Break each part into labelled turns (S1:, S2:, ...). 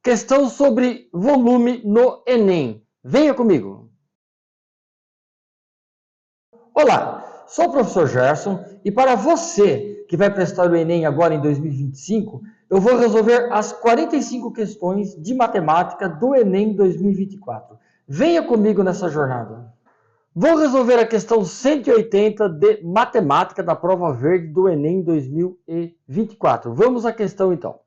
S1: Questão sobre volume no Enem. Venha comigo. Olá, sou o professor Gerson e para você que vai prestar o Enem agora em 2025, eu vou resolver as 45 questões de matemática do Enem 2024. Venha comigo nessa jornada. Vou resolver a questão 180 de matemática da prova verde do Enem 2024. Vamos à questão então.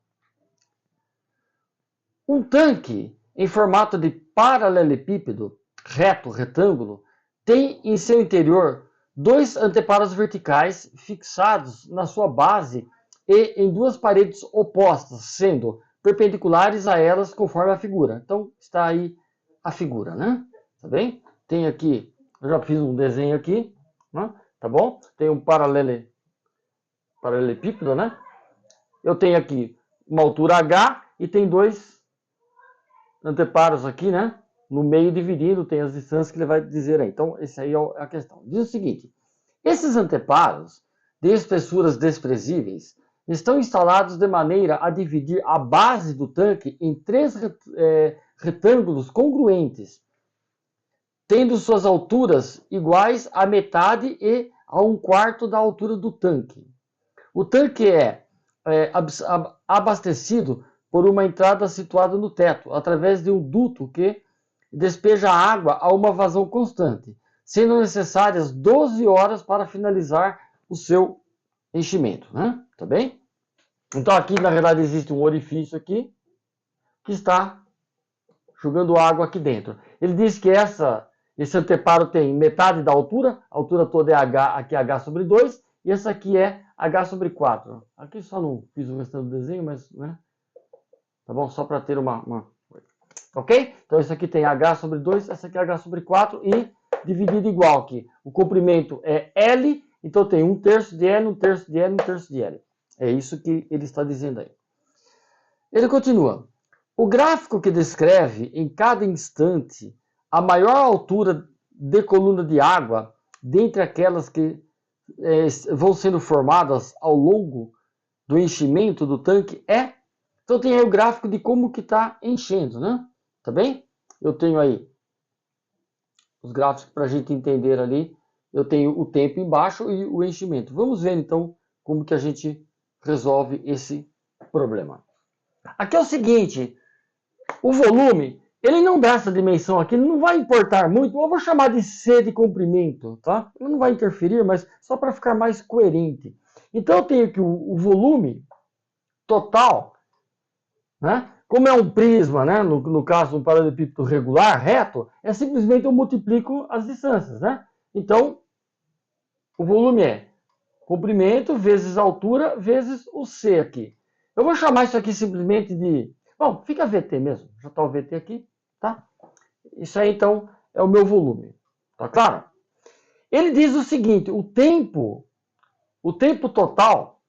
S1: Um tanque em formato de paralelepípedo, reto, retângulo, tem em seu interior dois anteparos verticais fixados na sua base e em duas paredes opostas, sendo perpendiculares a elas conforme a figura. Então, está aí a figura, né? Tá bem? Tem aqui, eu já fiz um desenho aqui, né? Tá bom? Tem um paralelepípedo, né? Eu tenho aqui uma altura H e tem dois anteparos aqui, né? No meio dividindo, tem as distâncias que ele vai dizer aí. Então, essa aí é a questão. Diz o seguinte: esses anteparos de espessuras desprezíveis estão instalados de maneira a dividir a base do tanque em três retângulos congruentes, tendo suas alturas iguais à metade e a um quarto da altura do tanque. O tanque é abastecido por uma entrada situada no teto, através de um duto que despeja água a uma vazão constante, sendo necessárias 12 horas para finalizar o seu enchimento, né? Tá bem? Então aqui, na verdade, existe um orifício aqui que está jogando água aqui dentro. Ele diz que esse anteparo tem metade da altura, a altura toda é H, aqui é H sobre 2, e essa aqui é H sobre 4. Aqui só não fiz o restante do desenho, mas, né? Tá bom? Só para ter uma... Ok? Então, isso aqui tem H sobre 2, essa aqui é H sobre 4 e dividido igual aqui. O comprimento é L, então tem 1/3 de L, 1/3 de L, 1/3 de L. É isso que ele está dizendo aí. Ele continua. O gráfico que descreve em cada instante a maior altura de coluna de água dentre aquelas que vão sendo formadas ao longo do enchimento do tanque é... Então tem aí o gráfico de como que está enchendo, né? Tá bem? Eu tenho aí os gráficos para a gente entender ali. Eu tenho o tempo embaixo e o enchimento. Vamos ver então como que a gente resolve esse problema. Aqui é o seguinte, o volume, ele não dá essa dimensão aqui, não vai importar muito. Eu vou chamar de C de comprimento, tá? Ele não vai interferir, mas só para ficar mais coerente. Então eu tenho que o volume total, né? Como é um prisma, né? No caso, um paralelepípedo regular, reto, é simplesmente eu multiplico as distâncias, né? Então, o volume é comprimento vezes altura vezes o C aqui. Eu vou chamar isso aqui simplesmente de... Bom, fica VT mesmo. Já está o VT aqui, tá? Isso aí, então, é o meu volume. Tá claro? Ele diz o seguinte, o tempo total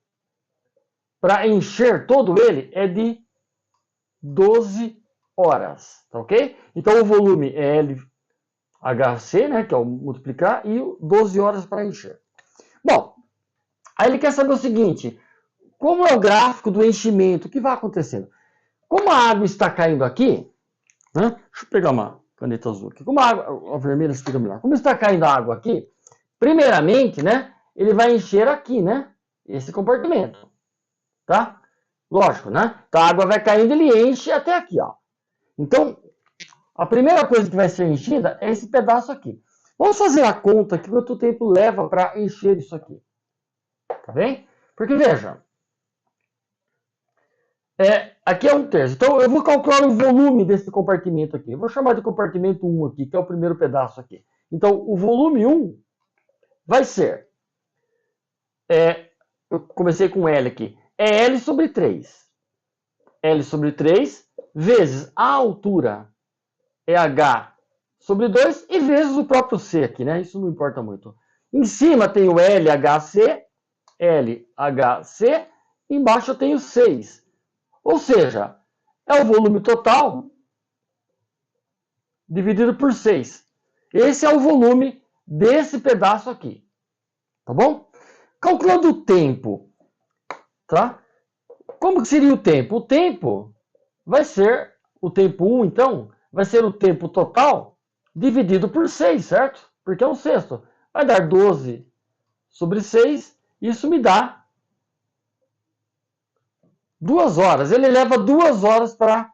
S1: para encher todo ele é de 12 horas, tá ok? Então o volume é LHC, né, que é o multiplicar, e 12 horas para encher. Bom, aí ele quer saber o seguinte, como é o gráfico do enchimento, o que vai acontecendo? Como a água está caindo aqui, né, deixa eu pegar uma caneta azul aqui, como a vermelha fica melhor, como está caindo a água aqui, primeiramente, né, ele vai encher aqui, né, esse compartimento, tá? Lógico, né? Então a água vai caindo, ele enche até aqui, ó. Então, a primeira coisa que vai ser enchida é esse pedaço aqui. Vamos fazer a conta que quanto tempo leva para encher isso aqui. Tá bem? Porque, veja, aqui é 1/3. Então, eu vou calcular o volume desse compartimento aqui. Eu vou chamar de compartimento 1 aqui, que é o primeiro pedaço aqui. Então, o volume 1 vai ser... eu comecei com L aqui. É L sobre 3. L sobre 3 vezes a altura é H sobre 2 e vezes o próprio C aqui, né? Isso não importa muito. Em cima tem o LHC, LHC, embaixo eu tenho 6. Ou seja, é o volume total dividido por 6. Esse é o volume desse pedaço aqui. Tá bom? Calculando o tempo, tá? Como que seria o tempo? O tempo vai ser o tempo 1, então, vai ser o tempo total dividido por 6, certo? Porque é um sexto. Vai dar 12 sobre 6, isso me dá 2 horas. Ele leva 2 horas para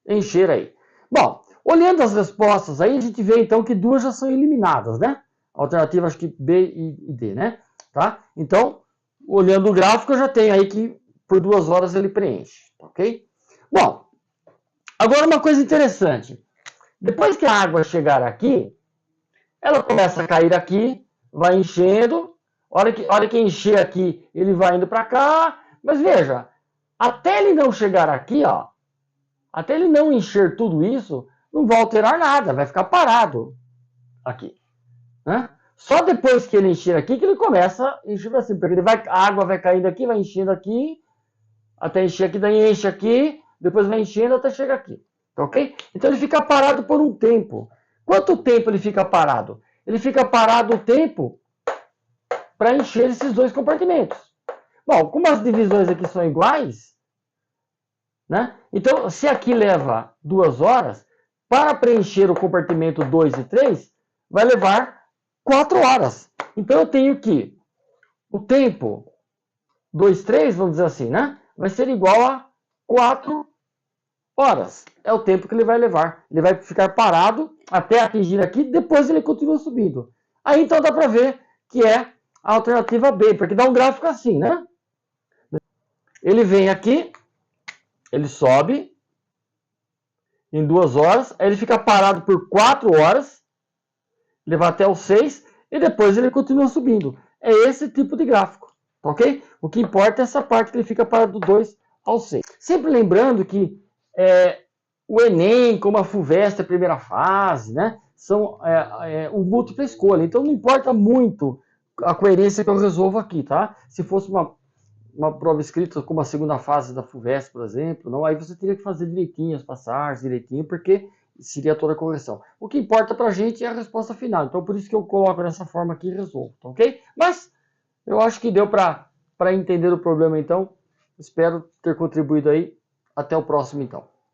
S1: encher aí. Bom, olhando as respostas aí, a gente vê então que duas já são eliminadas, né? Alternativa acho que B e D, né? Tá? Então, olhando o gráfico, eu já tenho aí que por 2 horas ele preenche, ok? Bom, agora uma coisa interessante. Depois que a água chegar aqui, ela começa a cair aqui, vai enchendo. Hora que encher aqui, ele vai indo para cá. Mas veja, até ele não chegar aqui, ó, até ele não encher tudo isso, não vai alterar nada, vai ficar parado aqui, né? Só depois que ele encher aqui que ele começa a encher assim, porque a água vai caindo aqui, vai enchendo aqui, até encher aqui, daí enche aqui, depois vai enchendo até chegar aqui, ok? Então ele fica parado por um tempo. Quanto tempo ele fica parado? Ele fica parado o tempo para encher esses dois compartimentos. Bom, como as divisões aqui são iguais, né? Então, se aqui leva 2 horas, para preencher o compartimento 2 e 3, vai levar 4 horas. Então, eu tenho que o tempo 2, 3, vamos dizer assim, né? Vai ser igual a 4 horas. É o tempo que ele vai levar. Ele vai ficar parado até atingir aqui, depois ele continua subindo. Aí, então, dá para ver que é a alternativa B, porque dá um gráfico assim, né? Ele vem aqui, ele sobe em 2 horas, aí ele fica parado por 4 horas, ele vai até o 6 e depois ele continua subindo. É esse tipo de gráfico, ok? O que importa é essa parte que ele fica parado do 2 ao 6. Sempre lembrando que o Enem, como a FUVEST, a primeira fase, né, são o múltipla escolha. Então não importa muito a coerência que eu resolvo aqui, tá? Se fosse uma prova escrita como a segunda fase da FUVEST, por exemplo, não, aí você teria que fazer direitinho as passagens, direitinho, porque seria toda a correção. O que importa pra gente é a resposta final, então por isso que eu coloco dessa forma aqui e resolvo, tá ok? Mas eu acho que deu para entender o problema então, espero ter contribuído aí, até o próximo então.